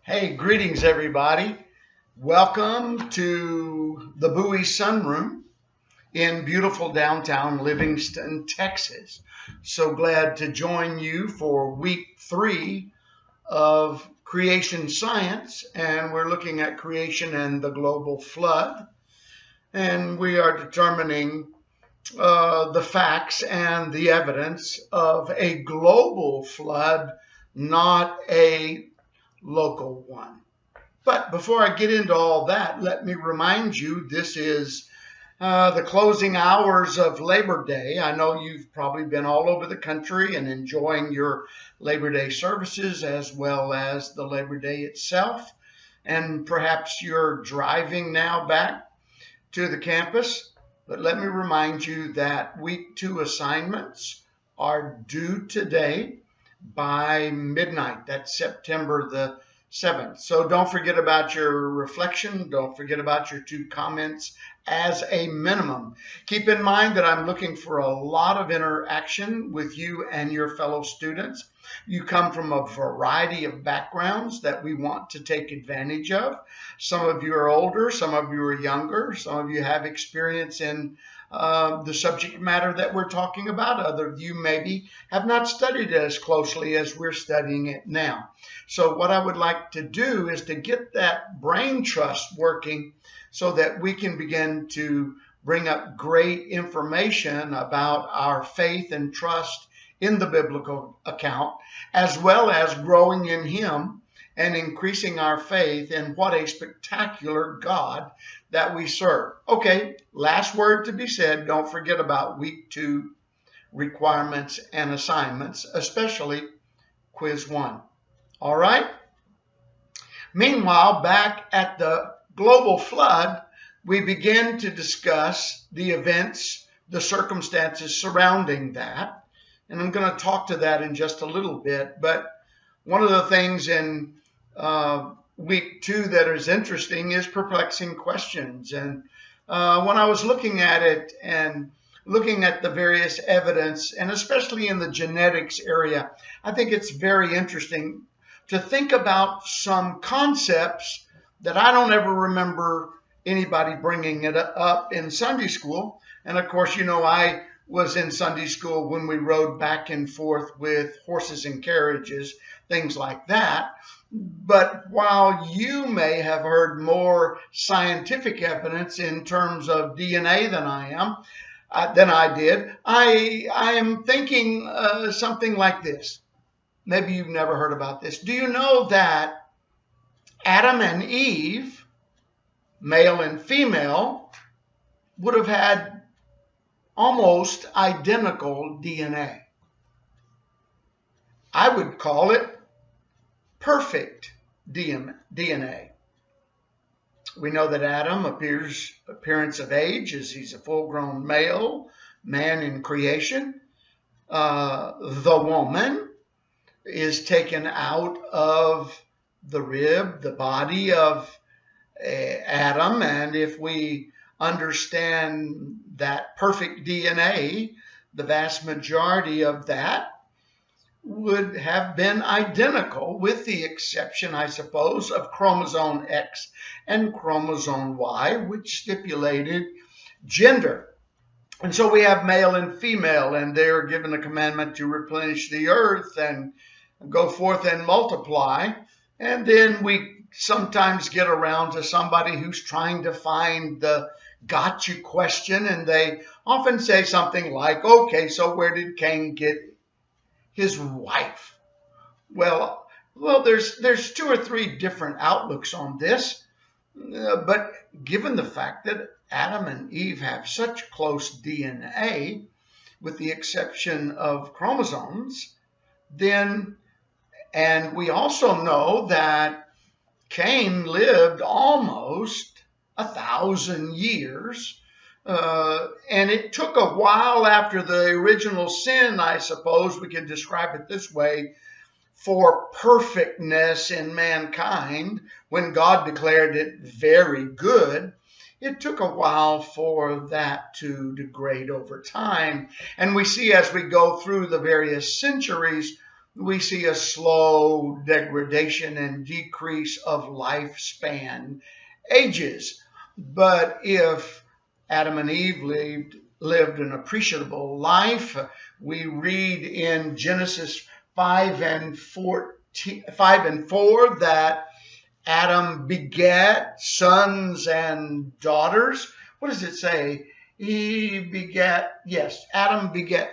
Hey, greetings everybody. Welcome to the Buie Sunroom in beautiful downtown Livingston, Texas. So glad to join you for week 3 of creation science, and we're looking at creation and the global flood. And we are determining the facts and the evidence of a global flood, not a local one. But before I get into all that, let me remind you this is the closing hours of Labor Day. I know you've probably been all over the country and enjoying your Labor Day services as well as the Labor Day itself. And perhaps you're driving now back to the campus. But let me remind you that week 2 assignments are due today by midnight. That's September the 7th. So don't forget about your reflection. Don't forget about your 2 comments as a minimum. Keep in mind that I'm looking for a lot of interaction with you and your fellow students. You come from a variety of backgrounds that we want to take advantage of. Some of you are older, some of you are younger, some of you have experience in the subject matter that we're talking about. Other of you maybe have not studied it as closely as we're studying it now. So what I would like to do is to get that brain trust working so that we can begin to bring up great information about our faith and trust in the biblical account, as well as growing in Him and increasing our faith in what a spectacular God that we serve. Okay, last word to be said. Don't forget about week 2 requirements and assignments, especially quiz 1. All right? Meanwhile, back at the global flood, we begin to discuss the events, the circumstances surrounding that. And I'm going to talk to that in just a little bit. But one of the things in week 2 that is interesting is perplexing questions. And when I was looking at it and looking at the various evidence, and especially in the genetics area, I think it's very interesting to think about some concepts that I don't ever remember anybody bringing it up in Sunday school. And of course, you know, I was in Sunday school when we rode back and forth with horses and carriages, things like that. But while you may have heard more scientific evidence in terms of DNA than I did, I am thinking something like this. Maybe you've never heard about this. Do you know that Adam and Eve, male and female, would have had almost identical DNA? I would call it perfect DNA. We know that Adam appearance of age is he's a full-grown male, man in creation. The woman is taken out of the rib, the body of Adam, and if we understand that perfect DNA, the vast majority of that would have been identical, with the exception, I suppose, of chromosome X and chromosome Y, which stipulated gender. And so we have male and female, and they're given a commandment to replenish the earth and go forth and multiply. And then we sometimes get around to somebody who's trying to find the gotcha question, and they often say something like, okay, so where did Cain get his wife? Well, there's 2 or 3 different outlooks on this, but given the fact that Adam and Eve have such close DNA, with the exception of chromosomes, then, and we also know that Cain lived almost 1,000 years, and it took a while after the original sin, I suppose we could describe it this way, for perfectness in mankind. When God declared it very good, it took a while for that to degrade over time. And we see as we go through the various centuries we see a slow degradation and decrease of lifespan ages. But if Adam and Eve lived an appreciable life, we read in Genesis 5 and 4 that Adam begat sons and daughters. What does it say? Adam begat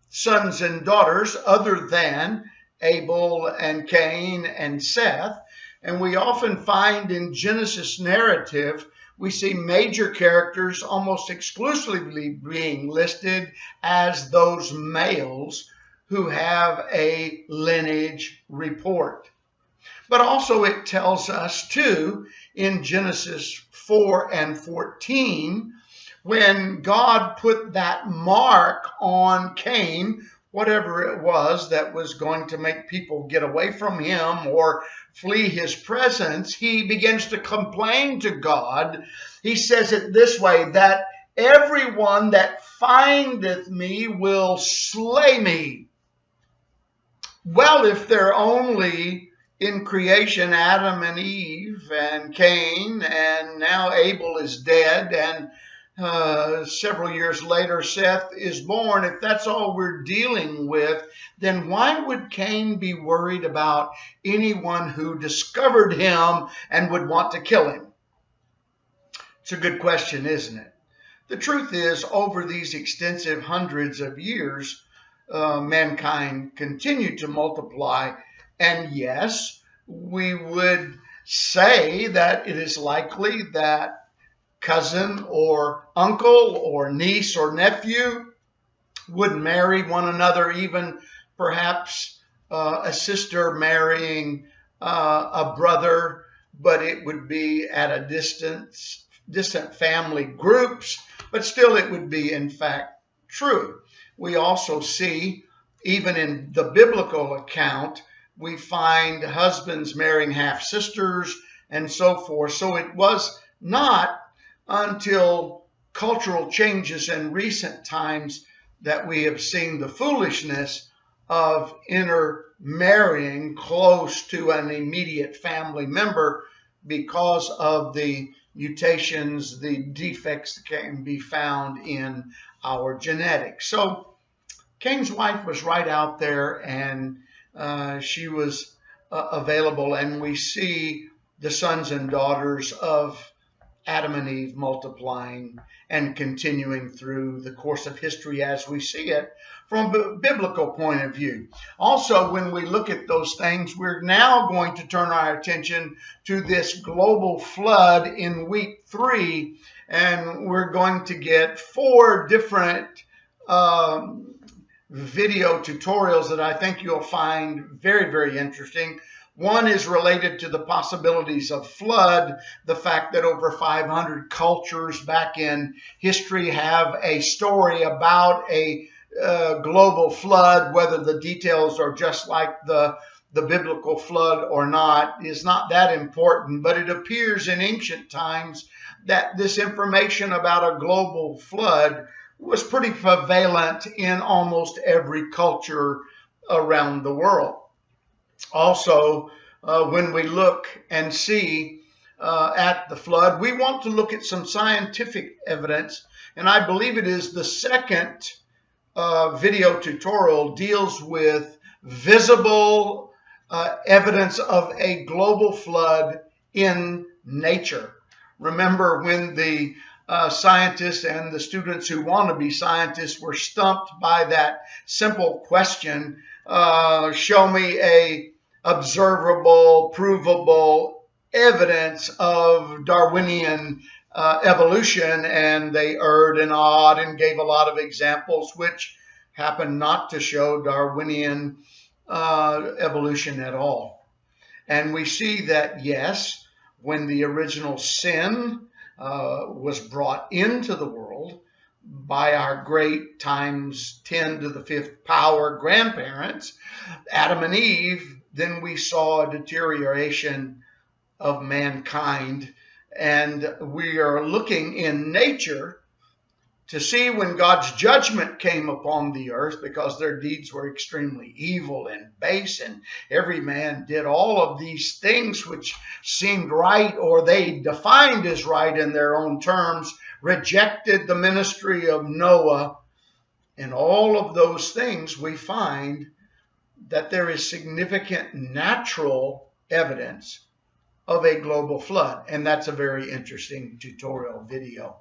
sons and daughters other than Abel and Cain and Seth. And we often find in Genesis narrative, we see major characters almost exclusively being listed as those males who have a lineage report. But also it tells us too in Genesis 4 and 14, when God put that mark on Cain, whatever it was that was going to make people get away from him or flee his presence, he begins to complain to God. He says it this way, that everyone that findeth me will slay me. Well, if they're only in creation, Adam and Eve and Cain, and now Abel is dead, and several years later Seth is born, if that's all we're dealing with, then why would Cain be worried about anyone who discovered him and would want to kill him? It's a good question, isn't it? The truth is, over these extensive hundreds of years, mankind continued to multiply. And yes, we would say that it is likely that cousin or uncle or niece or nephew would marry one another, even perhaps a sister marrying a brother, but it would be at a distant family groups, but still it would be in fact true. We also see, even in the biblical account, we find husbands marrying half-sisters and so forth. So it was not until cultural changes in recent times that we have seen the foolishness of intermarrying close to an immediate family member because of the mutations, the defects that can be found in our genetics. So Cain's wife was right out there, and she was available, and we see the sons and daughters of Adam and Eve multiplying and continuing through the course of history as we see it from a biblical point of view. Also, when we look at those things, we're now going to turn our attention to this global flood in week 3, and we're going to get 4 different video tutorials that I think you'll find very, very interesting. One is related to the possibilities of flood, the fact that over 500 cultures back in history have a story about a global flood. Whether the details are just like the biblical flood or not is not that important, but it appears in ancient times that this information about a global flood was pretty prevalent in almost every culture around the world. Also, when we look and see at the flood, we want to look at some scientific evidence, and I believe it is the second video tutorial deals with visible evidence of a global flood in nature. Remember when the scientists and the students who want to be scientists were stumped by that simple question, show me a observable, provable evidence of Darwinian evolution, and they erred and awed and gave a lot of examples which happened not to show Darwinian evolution at all. And we see that, yes, when the original sin was brought into the world by our great times 10 to the 5th power grandparents, Adam and Eve, then we saw a deterioration of mankind. And we are looking in nature to see when God's judgment came upon the earth, because their deeds were extremely evil and base, and every man did all of these things which seemed right, or they defined as right in their own terms, rejected the ministry of Noah, and all of those things, we find that there is significant natural evidence of a global flood. And that's a very interesting tutorial video.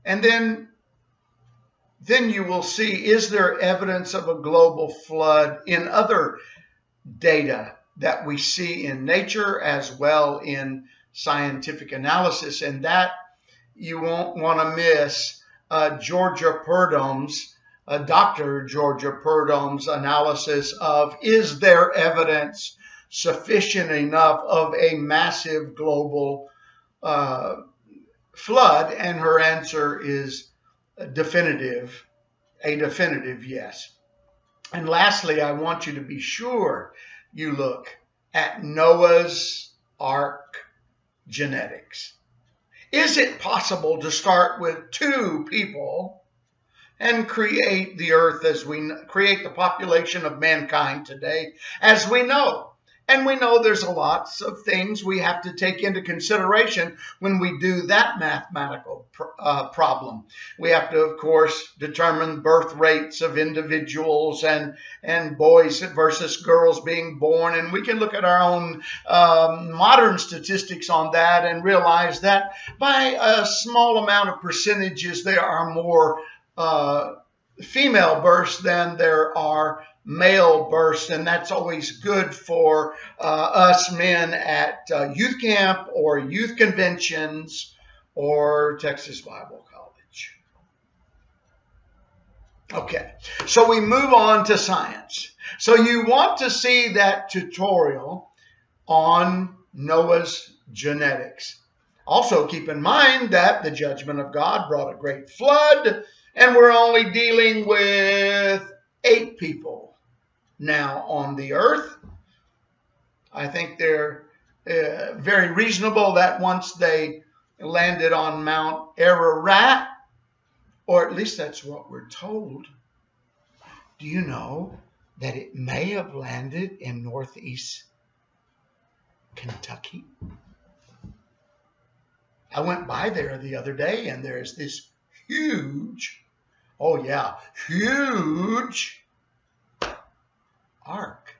And then you will see, is there evidence of a global flood in other data that we see in nature as well in scientific analysis? And that you won't want to miss Dr. Georgia Purdom's analysis of, is there evidence sufficient enough of a massive global flood? And her answer is a definitive yes. And lastly, I want you to be sure you look at Noah's Ark genetics. Is it possible to start with 2 people and create the earth as we create the population of mankind today as we know? And we know there's lots of things we have to take into consideration when we do that mathematical problem. We have to, of course, determine birth rates of individuals and boys versus girls being born. And we can look at our own modern statistics on that and realize that by a small amount of percentages, there are more female births than there are male births, and that's always good for us men at youth camp or youth conventions or Texas Bible College. Okay, so we move on to science. So you want to see that tutorial on Noah's genetics. Also keep in mind that the judgment of God brought a great flood, and we're only dealing with 8 people now on the earth. I think they're very reasonable that once they landed on Mount Ararat, or at least that's what we're told. Do you know that it may have landed in northeast Kentucky? I went by there the other day, and there's this huge, huge ark.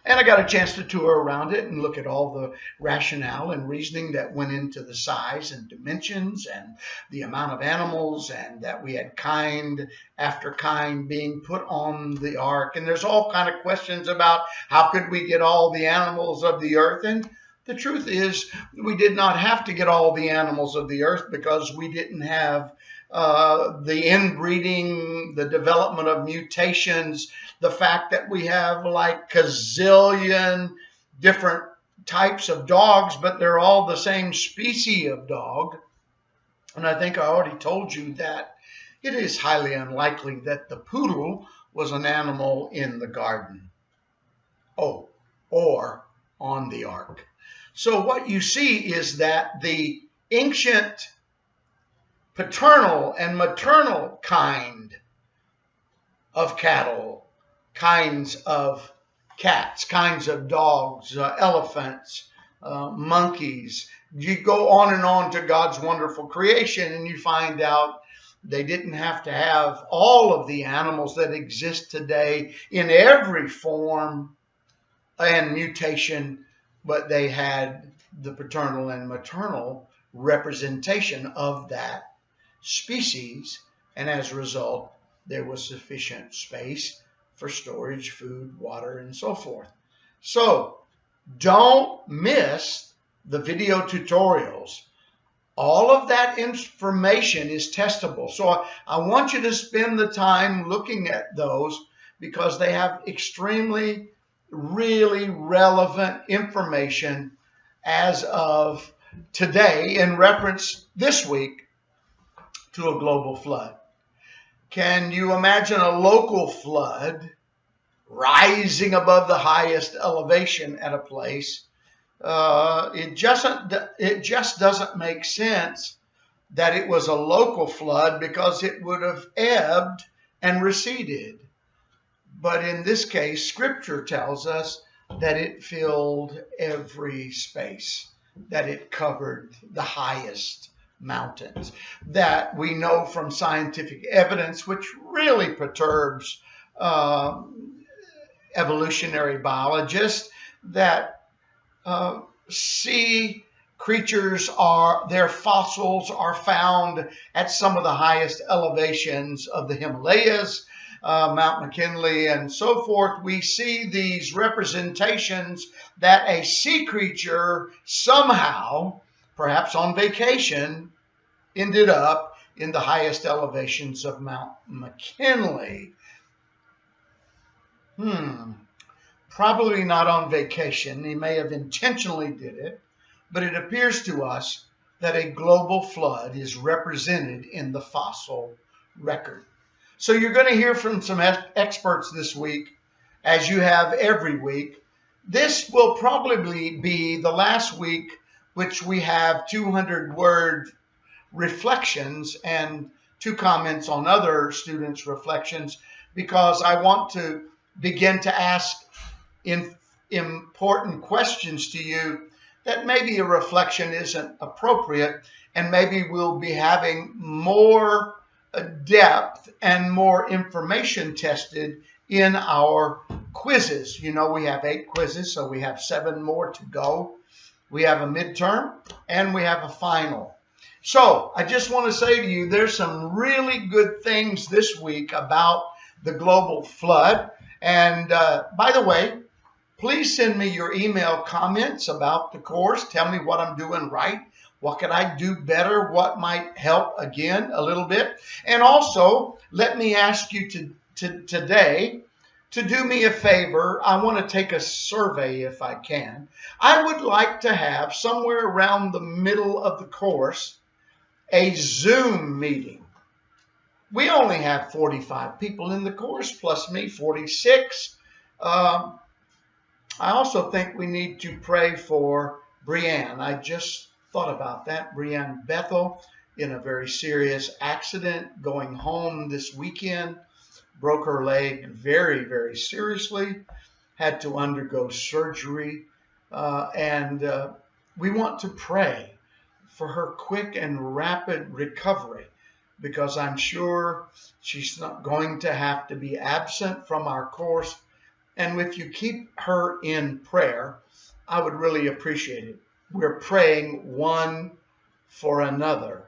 And I got a chance to tour around it and look at all the rationale and reasoning that went into the size and dimensions and the amount of animals, and that we had kind after kind being put on the ark. And there's all kind of questions about how could we get all the animals of the earth. And the truth is, we did not have to get all the animals of the earth, because we didn't have the inbreeding, the development of mutations, the fact that we have like gazillion different types of dogs, but they're all the same species of dog. And I think I already told you that it is highly unlikely that the poodle was an animal in the garden. Or on the ark. So what you see is that the ancient paternal and maternal kind of cattle, kinds of cats, kinds of dogs, elephants, monkeys. You go on and on to God's wonderful creation, and you find out they didn't have to have all of the animals that exist today in every form and mutation, but they had the paternal and maternal representation of that species, and as a result, there was sufficient space for storage, food, water, and so forth. So don't miss the video tutorials. All of that information is testable. So I want you to spend the time looking at those, because they have extremely, really relevant information as of today in reference this week to a global flood. Can you imagine a local flood rising above the highest elevation at a place? It just doesn't make sense that it was a local flood because it would have ebbed and receded. But in this case, Scripture tells us that it filled every space, that it covered the highest mountains, that we know from scientific evidence, which really perturbs evolutionary biologists, that sea creatures their fossils are found at some of the highest elevations of the Himalayas, Mount McKinley, and so forth. We see these representations that a sea creature somehow, perhaps on vacation, ended up in the highest elevations of Mount McKinley. Probably not on vacation. He may have intentionally did it, but it appears to us that a global flood is represented in the fossil record. So you're going to hear from some experts this week, as you have every week. This will probably be the last week which we have 200-word reflections and 2 comments on other students' reflections, because I want to begin to ask important questions to you that maybe a reflection isn't appropriate, and maybe we'll be having more depth and more information tested in our quizzes. You know, we have 8 quizzes, so we have 7 more to go. We have a midterm and we have a final. So I just want to say to you, there's some really good things this week about the global flood. And by the way, please send me your email comments about the course. Tell me what I'm doing right. What could I do better? What might help again a little bit? And also, let me ask you today to do me a favor. I want to take a survey if I can. I would like to have somewhere around the middle of the course a Zoom meeting. We only have 45 people in the course, plus me, 46. I also think we need to pray for Brianne. I just thought about that. Brianne Bethel, in a very serious accident, going home this weekend, broke her leg very, very seriously, had to undergo surgery, and we want to pray for her quick and rapid recovery, because I'm sure she's not going to have to be absent from our course. And if you keep her in prayer, I would really appreciate it. We're praying one for another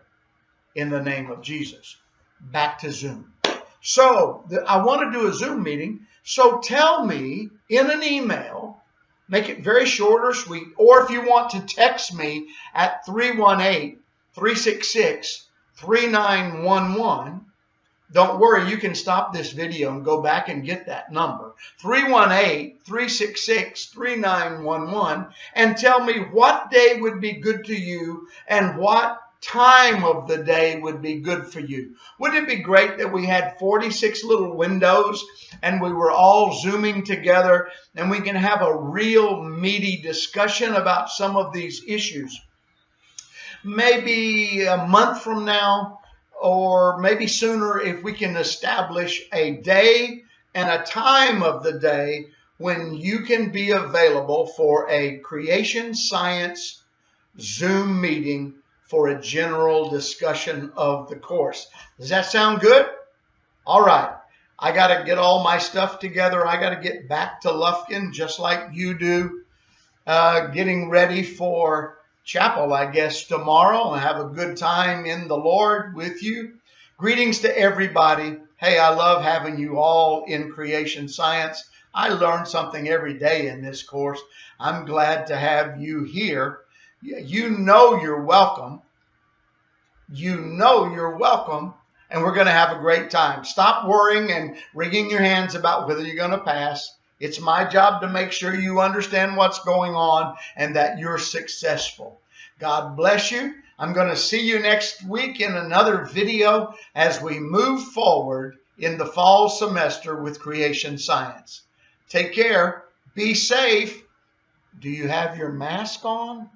in the name of Jesus. Back to Zoom. So I want to do a Zoom meeting. So tell me in an email, make it very short or sweet, or if you want to text me at 318-366-3911. Don't worry, you can stop this video and go back and get that number, 318-366-3911, and tell me what day would be good to you and what time of the day would be good for you. Wouldn't it be great that we had 46 little windows and we were all Zooming together and we can have a real meaty discussion about some of these issues? Maybe a month from now, or maybe sooner, if we can establish a day and a time of the day when you can be available for a creation science Zoom meeting for a general discussion of the course. Does that sound good? All right. I got to get all my stuff together. I got to get back to Lufkin just like you do, getting ready for chapel, I guess, tomorrow, and have a good time in the Lord with you. Greetings to everybody. Hey, I love having you all in creation science. I learn something every day in this course. I'm glad to have you here. You know you're welcome. You know you're welcome, and we're going to have a great time. Stop worrying and wringing your hands about whether you're going to pass. It's my job to make sure you understand what's going on and that you're successful. God bless you. I'm going to see you next week in another video as we move forward in the fall semester with creation science. Take care. Be safe. Do you have your mask on?